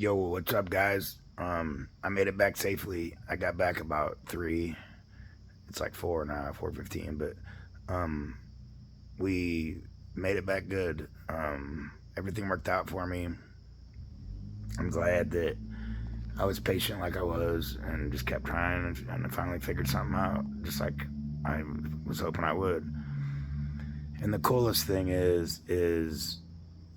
Yo, what's up, guys? I made it back safely. I got back about 3. It's like 4 now, 4:15. But um, we made it back good. Everything worked out for me. I'm glad that I was patient like I was and just kept trying and I finally figured something out, just like I was hoping I would. And the coolest thing is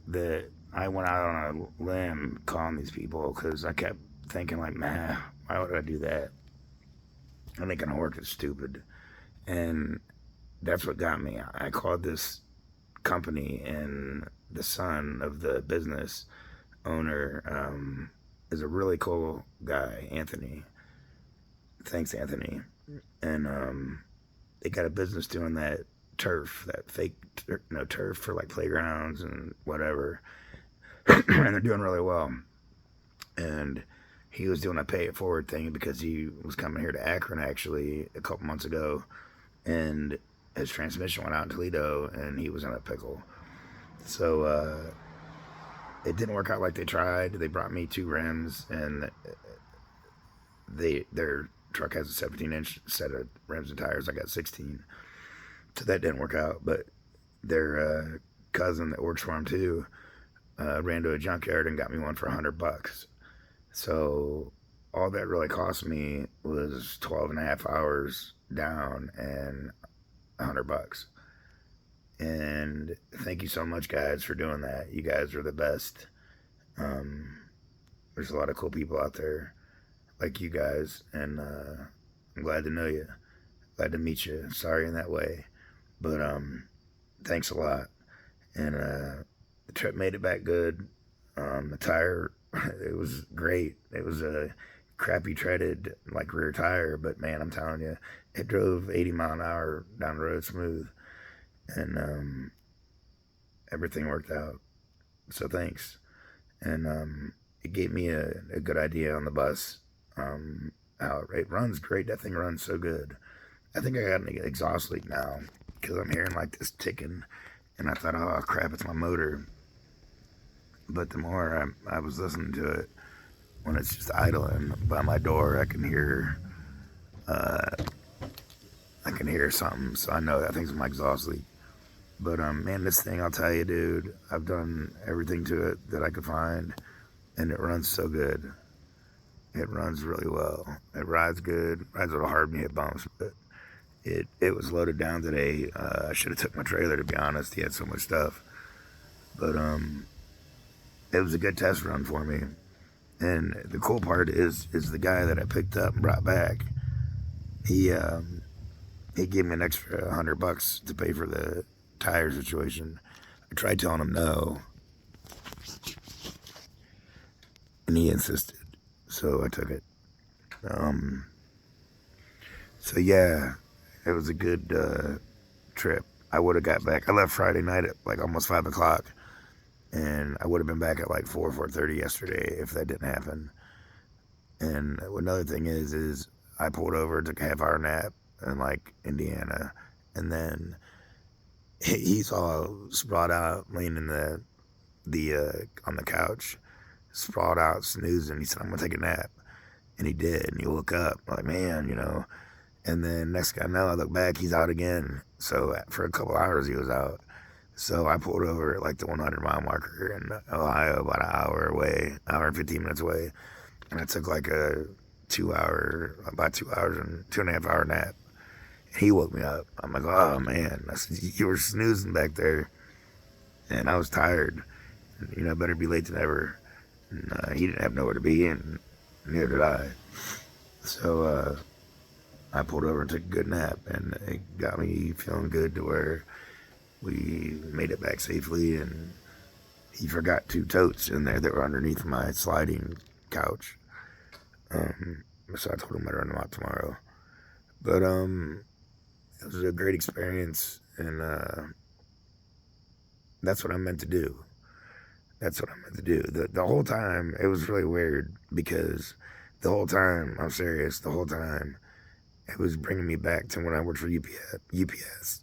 that I went out on a limb calling these people because I kept thinking like, man, why would I do that? I think gonna work is stupid, and that's what got me. I called this company, and the son of the business owner is a really cool guy, Anthony. Thanks, Anthony. And they got a business doing that turf, that fake turf for like playgrounds and whatever, and they're doing really well. And he was doing a pay it forward thing because he was coming here to Akron actually a couple months ago, and his transmission went out in Toledo, and he was in a pickle. So it didn't work out like they tried. They brought me 2 rims, and their truck has a 17-inch set of rims and tires. I got 16, so that didn't work out. But their cousin that works for him too ran to a junkyard and got me one for $100. So all that really cost me was 12 and a half hours down and $100. And thank you so much, guys, for doing that. You guys are the best. There's a lot of cool people out there like you guys, and I'm glad to know you. Glad to meet you. Sorry in that way, but thanks a lot. And the trip made it back good. The tire, it was great. It was a crappy treaded like rear tire, but man, I'm telling you, it drove 80 mile an hour down the road smooth, and everything worked out. So thanks. And it gave me a good idea on the bus. How it runs great. That thing runs so good. I think I got an exhaust leak now because I'm hearing like this ticking, and I thought, oh crap, it's my motor. But the more I was listening to it, when it's just idling by my door, uh, I can hear something. So I know that thing's my exhaust leak. But man, this thing, I'll tell you, dude, I've done everything to it that I could find, and it runs so good. It runs really well. It rides good. Rides a little hard when you hit bumps, but it was loaded down today. I should have took my trailer, to be honest. He had so much stuff, but it was a good test run for me. And the cool part is the guy that I picked up and brought back. He gave me an extra $100 to pay for the tire situation. I tried telling him no, and he insisted, so I took it. Um, so yeah, it was a good trip. I would have got back. I left Friday night at like almost 5 o'clock, and I would have been back at like 4:30 yesterday if that didn't happen. And another thing is I pulled over, took a half-hour nap in like Indiana, and then he's all sprawled out, laying in the on the couch, sprawled out, snoozing. He said, "I'm gonna take a nap," and he did. And he woke up like, man. And then next guy I know, I look back, he's out again. So for a couple hours, he was out. So I pulled over at like the 100-mile marker in Ohio, about an hour away, hour and 15 minutes away, and I took like a 2 hours and 2.5 hour nap. And he woke me up. I'm like, oh man, I said, you were snoozing back there, and I was tired. Better be late than never. And he didn't have nowhere to be, and neither did I. So I pulled over and took a good nap, and it got me feeling good to where we made it back safely. And he forgot 2 totes in there that were underneath my sliding couch. So I told him I'd run them out tomorrow. But it was a great experience, and that's what I meant to do. That's what I meant to do. The whole time, it was really weird because the whole time, I'm serious, the whole time, it was bringing me back to when I worked for UPS.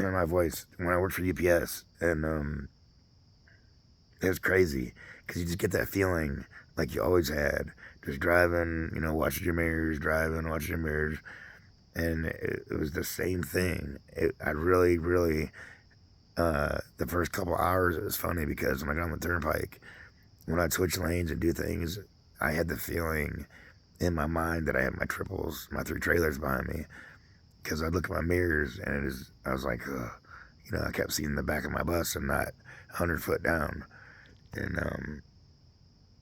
My voice, when I worked for UPS, and it was crazy because you just get that feeling like you always had, just driving, watching your mirrors, driving, watching your mirrors, and it was the same thing. I really, really, the first couple hours it was funny because when I got on the turnpike, when I'd switch lanes and do things, I had the feeling in my mind that I had my triples, my three trailers behind me, because I'd look at my mirrors and I was like, ugh. I kept seeing the back of my bus and not 100 foot down. And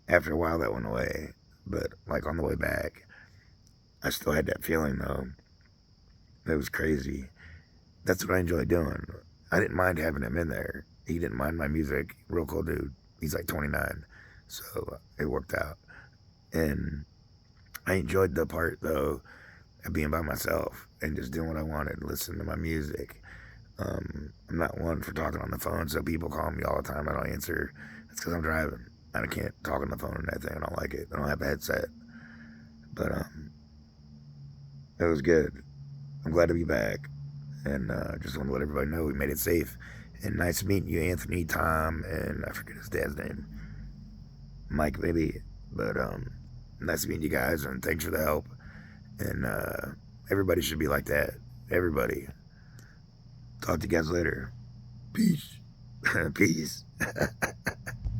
after a while, that went away. But like on the way back, I still had that feeling though. It was crazy. That's what I enjoy doing. I didn't mind having him in there. He didn't mind my music. Real cool dude. He's like 29, so it worked out. And I enjoyed the part though of being by myself and just doing what I wanted, listening to my music. I'm not one for talking on the phone, so people call me all the time. I don't answer. It's because I'm driving. I can't talk on the phone and that thing. I don't like it. I don't have a headset. But it was good. I'm glad to be back. And just want to let everybody know we made it safe. And nice meeting you, Anthony, Tom, and I forget his dad's name. Mike, maybe. But nice meeting you guys, and thanks for the help. And everybody should be like that. Everybody. Talk to you guys later. Peace. Peace.